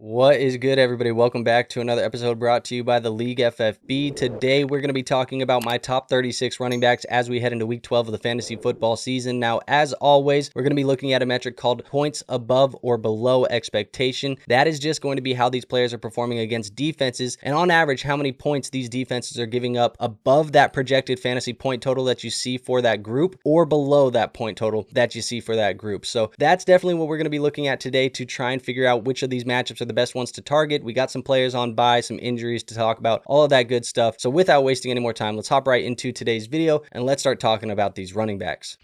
What is good, everybody? Welcome back to another episode brought to you by the League FFB. Today, we're going to be talking about my top 36 running backs as we head into week 12 of the fantasy football season. Now, as always, we're going to be looking at a metric called points above or below expectation. That is just going to be how these players are performing against defenses, and on average, how many points these defenses are giving up above that projected fantasy point total that you see for that group, or below that point total that you see for that group. So that's definitely what we're going to be looking at today to try and figure out which of these matchups are the best ones to target. We got some players on bye, some injuries to talk about, all of that good stuff. So without wasting any more time, let's hop right into today's video and let's start talking about these running backs.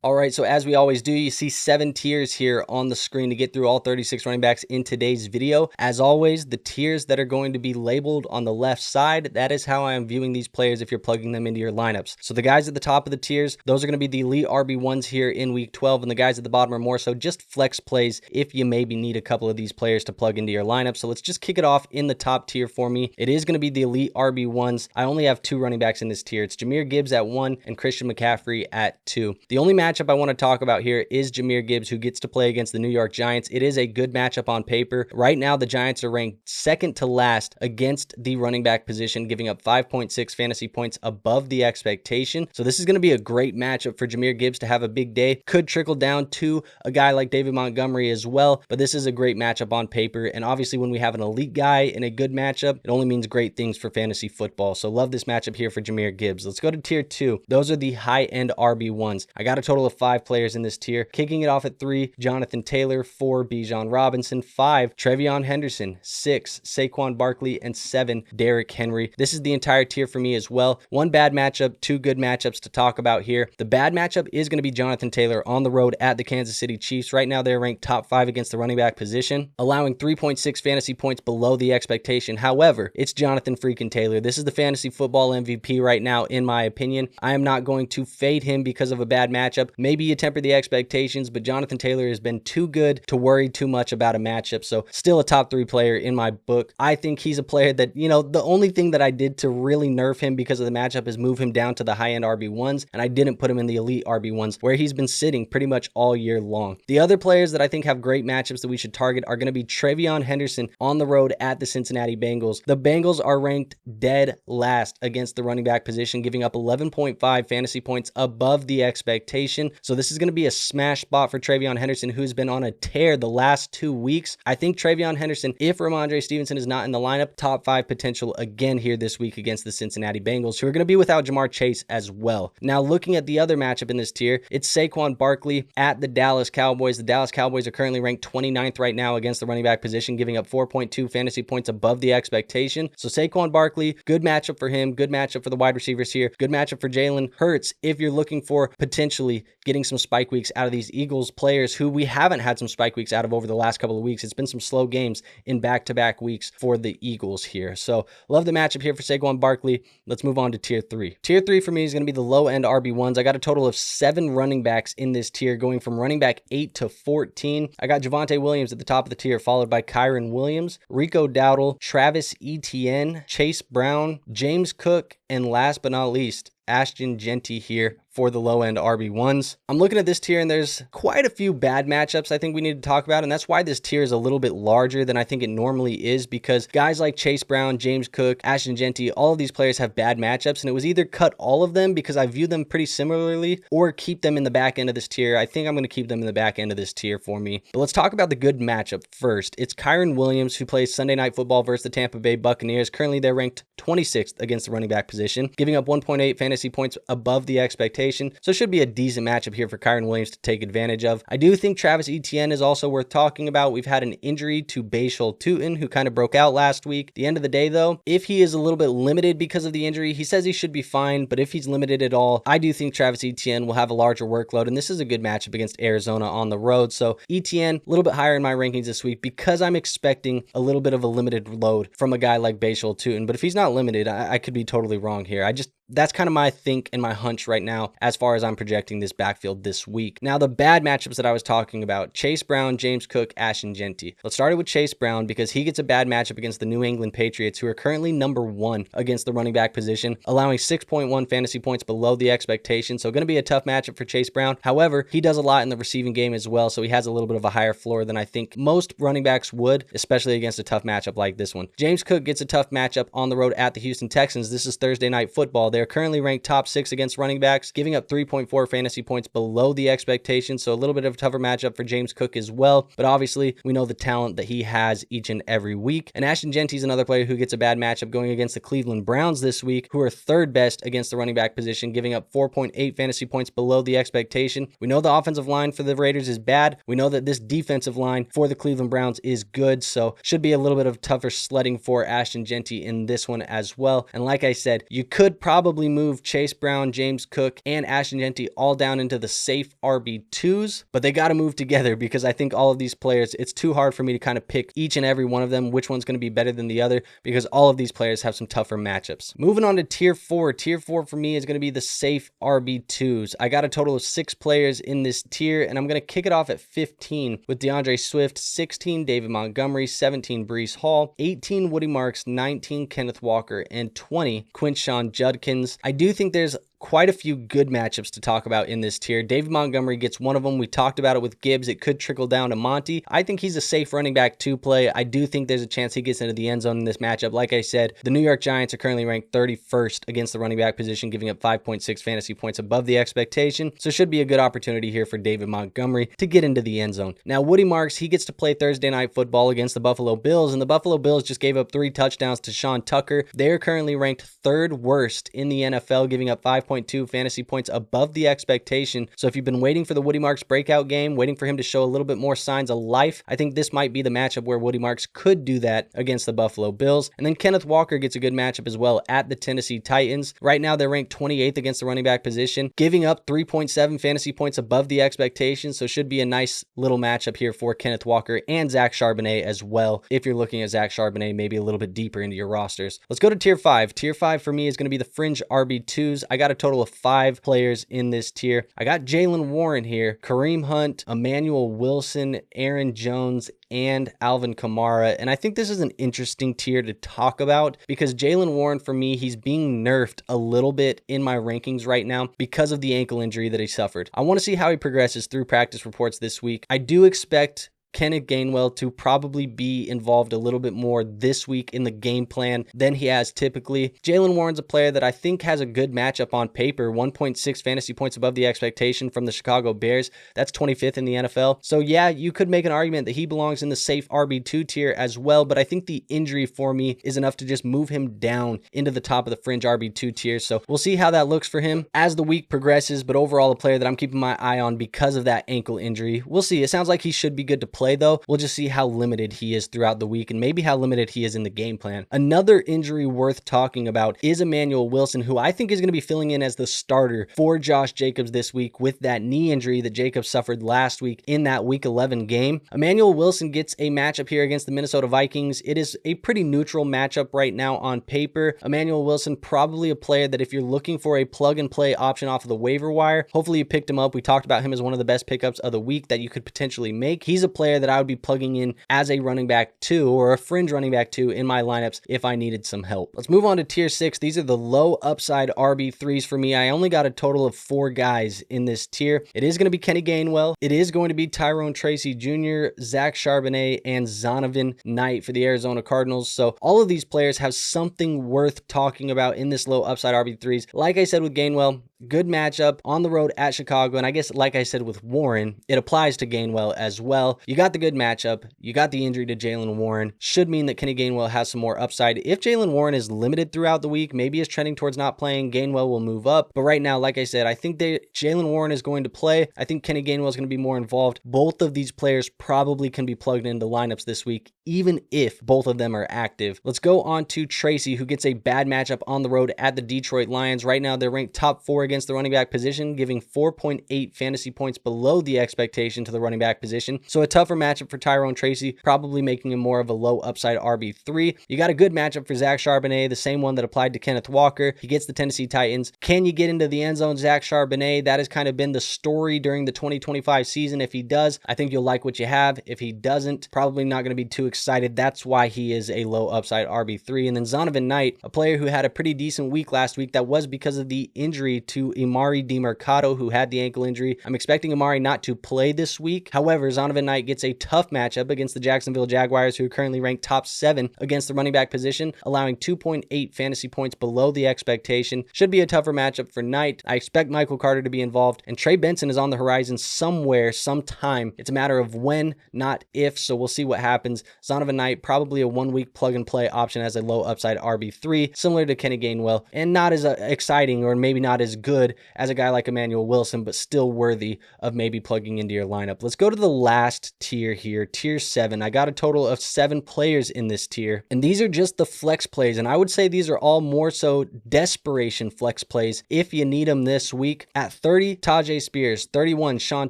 All right, so as we always do, you see 7 tiers here on the screen to get through all 36 running backs in today's video. As always, the tiers that are going to be labeled on the left side, that is how I am viewing these players if you're plugging them into your lineups. So the guys at the top of the tiers, those are going to be the elite RB1s here in week 12, and the guys at the bottom are more so just flex plays if you maybe need a couple of these players to plug into your lineup. So let's just kick it off in the top tier for me. It is going to be the elite RB1s. I only have 2 running backs in this tier. It's Jahmyr Gibbs at 1 and Christian McCaffrey at 2. The only matchup I want to talk about here is Jahmyr Gibbs, who gets to play against the New York Giants. It is a good matchup on paper. Right now, the Giants are ranked second to last against the running back position, giving up 5.6 fantasy points above the expectation. So this is going to be a great matchup for Jahmyr Gibbs to have a big day. Could trickle down to a guy like David Montgomery as well, but this is a great matchup on paper. And obviously, when we have an elite guy in a good matchup, it only means great things for fantasy football. So love this matchup here for Jahmyr Gibbs. Let's go to tier 2. Those are the high-end RB1s. I got a total of 5 players in this tier. Kicking it off at 3, Jonathan Taylor. 4, Bijan Robinson. 5, TreVeyon Henderson. 6, Saquon Barkley. And 7, Derrick Henry. This is the entire tier for me as well. 1 bad matchup, 2 good matchups to talk about here. The bad matchup is going to be Jonathan Taylor on the road at the Kansas City Chiefs. Right now, they're ranked top 5 against the running back position, allowing 3.6 fantasy points below the expectation. However, it's Jonathan freaking Taylor. This is the fantasy football MVP right now, in my opinion. I am not going to fade him because of a bad matchup. Maybe you temper the expectations, but Jonathan Taylor has been too good to worry too much about a matchup. So still a top 3 player in my book. I think he's a player that, the only thing that I did to really nerf him because of the matchup is move him down to the high-end RB1s, and I didn't put him in the elite RB1s where he's been sitting pretty much all year long. The other players that I think have great matchups that we should target are going to be TreVeyon Henderson on the road at the Cincinnati Bengals. The Bengals are ranked dead last against the running back position, giving up 11.5 fantasy points above the expectation. So this is going to be a smash spot for TreVeyon Henderson, who's been on a tear the last 2 weeks. I think TreVeyon Henderson, if Ramondre Stevenson is not in the lineup, top 5 potential again here this week against the Cincinnati Bengals, who are going to be without Ja'Marr Chase as well. Now, looking at the other matchup in this tier, it's Saquon Barkley at the Dallas Cowboys. The Dallas Cowboys are currently ranked 29th right now against the running back position, giving up 4.2 fantasy points above the expectation. So Saquon Barkley, good matchup for him, good matchup for the wide receivers here, good matchup for Jalen Hurts if you're looking for potentially getting some spike weeks out of these Eagles players who we haven't had some spike weeks out of over the last couple of weeks. It's been some slow games in back-to-back weeks for the Eagles here. So love the matchup here for Saquon Barkley. Let's move on to tier 3. Tier 3 for me is going to be the low-end RB1s. I got a total of 7 running backs in this tier, going from running back 8 to 14. I got Javonte Williams at the top of the tier, followed by Kyren Williams, Rico Dowdle, Travis Etienne, Chase Brown, James Cook, and last but not least, Ashton Jeanty here for the low-end RB1s. I'm looking at this tier, and there's quite a few bad matchups I think we need to talk about, and that's why this tier is a little bit larger than I think it normally is, because guys like Chase Brown, James Cook, Ashton Jeanty, all of these players have bad matchups, and it was either cut all of them because I view them pretty similarly, or keep them in the back end of this tier. I think I'm going to keep them in the back end of this tier for me. But let's talk about the good matchup first. It's Kyren Williams, who plays Sunday Night Football versus the Tampa Bay Buccaneers. Currently, they're ranked 26th against the running back position, giving up 1.8 fantasy points above the expectation. So it should be a decent matchup here for Kyren Williams to take advantage of. I do think Travis Etienne is also worth talking about. We've had an injury to Bijan, who kind of broke out last week. At the end of the day, though, if he is a little bit limited because of the injury, he says he should be fine, but if he's limited at all, I do think Travis Etienne will have a larger workload, and this is a good matchup against Arizona on the road. So Etienne, a little bit higher in my rankings this week because I'm expecting a little bit of a limited load from a guy like Bijan. But if he's not limited, I could be totally wrong here. that's kind of my think and my hunch right now as far as I'm projecting this backfield this week. Now, the bad matchups that I was talking about, Chase Brown, James Cook, Ashton, Jeanty. Let's start it with Chase Brown because he gets a bad matchup against the New England Patriots, who are currently number 1 against the running back position, allowing 6.1 fantasy points below the expectation. So going to be a tough matchup for Chase Brown. However, he does a lot in the receiving game as well, so he has a little bit of a higher floor than I think most running backs would, especially against a tough matchup like this one. James Cook gets a tough matchup on the road at the Houston Texans. This is Thursday Night Football. They're currently ranked top 6 against running backs, giving up 3.4 fantasy points below the expectation, so a little bit of a tougher matchup for James Cook as well, but obviously we know the talent that he has each and every week. And Ashton Jeanty is another player who gets a bad matchup going against the Cleveland Browns this week, who are 3rd best against the running back position, giving up 4.8 fantasy points below the expectation. We know the offensive line for the Raiders is bad. We know that this defensive line for the Cleveland Browns is good, so should be a little bit of tougher sledding for Ashton Jeanty in this one as well. And like I said, you could probably move Chase Brown, James Cook, and Ashton Jeanty all down into the safe RB2s, but they got to move together because I think all of these players, it's too hard for me to kind of pick each and every one of them, which one's going to be better than the other, because all of these players have some tougher matchups. Moving on to tier 4. Tier 4 for me is going to be the safe RB2s. I got a total of 6 players in this tier, and I'm going to kick it off at 15 with DeAndre Swift, 16 David Montgomery, 17 Breece Hall, 18 Woody Marks, 19 Kenneth Walker, and 20 Quinshon Judkins. I do think there's quite a few good matchups to talk about in this tier. David Montgomery gets one of them. We talked about it with Gibbs. It could trickle down to Monty. I think he's a safe running back to play. I do think there's a chance he gets into the end zone in this matchup. Like I said, the New York Giants are currently ranked 31st against the running back position, giving up 5.6 fantasy points above the expectation. So should be a good opportunity here for David Montgomery to get into the end zone. Now, Woody Marks, he gets to play Thursday Night Football against the Buffalo Bills, and the Buffalo Bills just gave up 3 touchdowns to Sean Tucker. They're currently ranked 3rd worst in the NFL, giving up 5.2 fantasy points above the expectation. So if you've been waiting for the Woody Marks breakout game, waiting for him to show a little bit more signs of life, I think this might be the matchup where Woody Marks could do that against the Buffalo Bills. And then Kenneth Walker gets a good matchup as well at the Tennessee Titans. Right now, they're ranked 28th against the running back position, giving up 3.7 fantasy points above the expectation. So should be a nice little matchup here for Kenneth Walker and Zach Charbonnet as well, if you're looking at Zach Charbonnet maybe a little bit deeper into your rosters. Let's go to tier 5. Tier 5 for me is going to be the fringe RB2s. I got a total of 5 players in this tier. I got Jaylen Warren here, Kareem Hunt, Emmanuel Wilson, Aaron Jones, and Alvin Kamara. And I think this is an interesting tier to talk about because Jaylen Warren, for me, he's being nerfed a little bit in my rankings right now because of the ankle injury that he suffered. I want to see how he progresses through practice reports this week. I do expect Kenneth Gainwell to probably be involved a little bit more this week in the game plan than he has typically. Jaylen Warren's a player that I think has a good matchup on paper, 1.6 fantasy points above the expectation from the Chicago Bears. That's 25th in the NFL. So yeah, you could make an argument that he belongs in the safe RB2 tier as well, but I think the injury for me is enough to just move him down into the top of the fringe RB2 tier. So we'll see how that looks for him as the week progresses, but overall a player that I'm keeping my eye on because of that ankle injury. We'll see. It sounds like he should be good to play though. We'll just see how limited he is throughout the week and maybe how limited he is in the game plan. Another injury worth talking about is Emmanuel Wilson, who I think is going to be filling in as the starter for Josh Jacobs this week with that knee injury that Jacobs suffered last week in that week 11 game. Emmanuel Wilson gets a matchup here against the Minnesota Vikings. It is a pretty neutral matchup right now on paper. Emmanuel Wilson, probably a player that if you're looking for a plug and play option off of the waiver wire, hopefully you picked him up. We talked about him as one of the best pickups of the week that you could potentially make. He's a player that I would be plugging in as a running back 2 or a fringe running back 2 in my lineups if I needed some help. Let's move on to tier 6. These are the low upside RB3s for me. I only got a total of 4 guys in this tier. It is going to be Kenny Gainwell. It is going to be Tyrone Tracy Jr., Zach Charbonnet, and Zonovan Knight for the Arizona Cardinals. So all of these players have something worth talking about in this low upside RB3s. Like I said with Gainwell, good matchup on the road at Chicago. And I guess, like I said with Warren, it applies to Gainwell as well. You got the good matchup. You got the injury to Jaylen Warren. Should mean that Kenny Gainwell has some more upside. If Jaylen Warren is limited throughout the week, maybe is trending towards not playing, Gainwell will move up. But right now, like I said, I think that Jaylen Warren is going to play. I think Kenny Gainwell is going to be more involved. Both of these players probably can be plugged into lineups this week, even if both of them are active. Let's go on to Tracy, who gets a bad matchup on the road at the Detroit Lions. Right now, they're ranked top 4 against the running back position, giving 4.8 fantasy points below the expectation to the running back position. So a tougher matchup for Tyrone Tracy, probably making him more of a low upside RB3. You got a good matchup for Zach Charbonnet, the same one that applied to Kenneth Walker. He gets the Tennessee Titans. Can you get into the end zone, Zach Charbonnet? That has kind of been the story during the 2025 season. If he does, I think you'll like what you have. If he doesn't, probably not going to be too excited. That's why he is a low upside RB3. And then Zonovan Knight, a player who had a pretty decent week last week. That was because of the injury to Emari Demercado, who had the ankle injury. I'm expecting Emari not to play this week. However, Zonovan Knight gets a tough matchup against the Jacksonville Jaguars, who are currently ranked top 7 against the running back position, allowing 2.8 fantasy points below the expectation. Should be a tougher matchup for Knight. I expect Michael Carter to be involved, and Trey Benson is on the horizon somewhere, sometime. It's a matter of when, not if, so we'll see what happens. Zonovan Knight, probably a 1-week plug-and-play option as a low upside RB3, similar to Kenny Gainwell, and not as exciting or maybe not as good as a guy like Emmanuel Wilson, but still worthy of maybe plugging into your lineup. Let's go to the last tier here, tier 7. I got a total of 7 players in this tier, and these are just the flex plays, and I would say these are all more so desperation flex plays if you need them this week. At 30, Tajay Spears, 31, Sean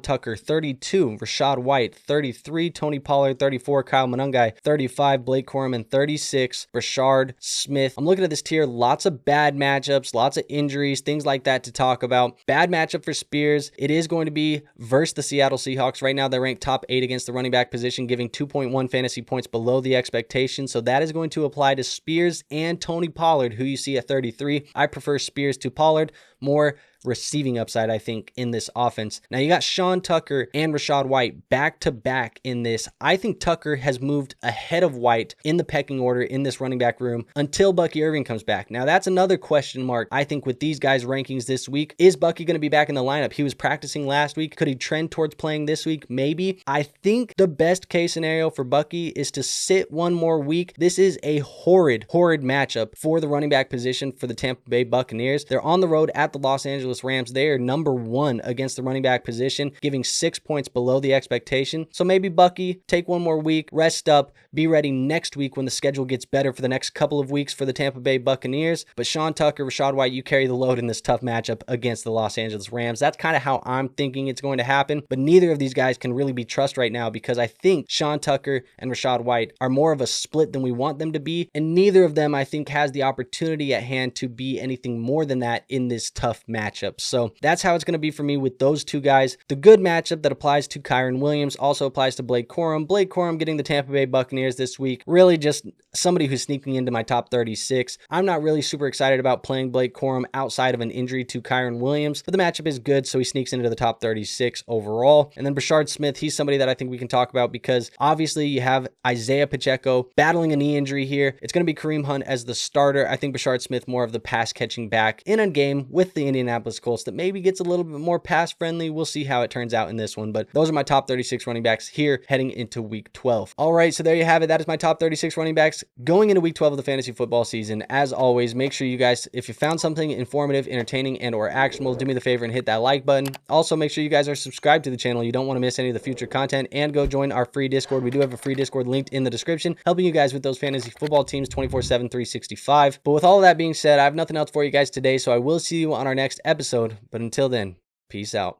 Tucker, 32, Rachaad White, 33, Tony Pollard, 34, Kyle Monangai, 35, Blake Corum, and 36, Brashard Smith. I'm looking at this tier, lots of bad matchups, lots of injuries, things like that to talk about. Bad matchup for Spears. It is going to be versus the Seattle Seahawks. Right now, they're ranked top 8 against the running back position, giving 2.1 fantasy points below the expectation. So that is going to apply to Spears and Tony Pollard, who you see at 33. I prefer Spears to Pollard. More receiving upside, I think, in this offense. Now, you got Sean Tucker and Rachaad White back-to-back in this. I think Tucker has moved ahead of White in the pecking order in this running back room until Bucky Irving comes back. Now, that's another question mark, I think, with these guys' rankings this week. Is Bucky going to be back in the lineup? He was practicing last week. Could he trend towards playing this week? Maybe. I think the best case scenario for Bucky is to sit one more week. This is a horrid matchup for the running back position for the Tampa Bay Buccaneers. They're on the road at the Los Angeles Rams. They are number 1 against the running back position, giving 6 points below the expectation. So maybe Bucky, take one more week, rest up, be ready next week when the schedule gets better for the next couple of weeks for the Tampa Bay Buccaneers. But Sean Tucker, Rachaad White, you carry the load in this tough matchup against the Los Angeles Rams. That's kind of how I'm thinking it's going to happen. But neither of these guys can really be trusted right now, because I think Sean Tucker and Rachaad White are more of a split than we want them to be. And neither of them, I think, has the opportunity at hand to be anything more than that in this tough matchup. So that's how it's going to be for me with those two guys. The good matchup that applies to Kyren Williams also applies to Blake Corum. Blake Corum getting the Tampa Bay Buccaneers this week. Really just somebody who's sneaking into my top 36. I'm not really super excited about playing Blake Corum outside of an injury to Kyren Williams, but the matchup is good, so he sneaks into the top 36 overall. And then Brashard Smith, he's somebody that I think we can talk about, because obviously you have Isaiah Pacheco battling a knee injury here. It's going to be Kareem Hunt as the starter. I think Brashard Smith more of the pass catching back in a game with the Indianapolis Colts that maybe gets a little bit more pass friendly. We'll see how it turns out in this one, but those are my top 36 running backs here heading into week 12. All right, so there you have it. That is my top 36 running backs going into week 12 of the fantasy football season. As always, make sure you guys, if you found something informative, entertaining, and or actionable, do me the favor and hit that like button. Also, make sure you guys are subscribed to the channel. You don't want to miss any of the future content, and go join our free Discord. We do have a free Discord linked in the description, helping you guys with those fantasy football teams 24/7, 365. But with all of that being said, I have nothing else for you guys today, so I will see you on our next episode. But until then, peace out.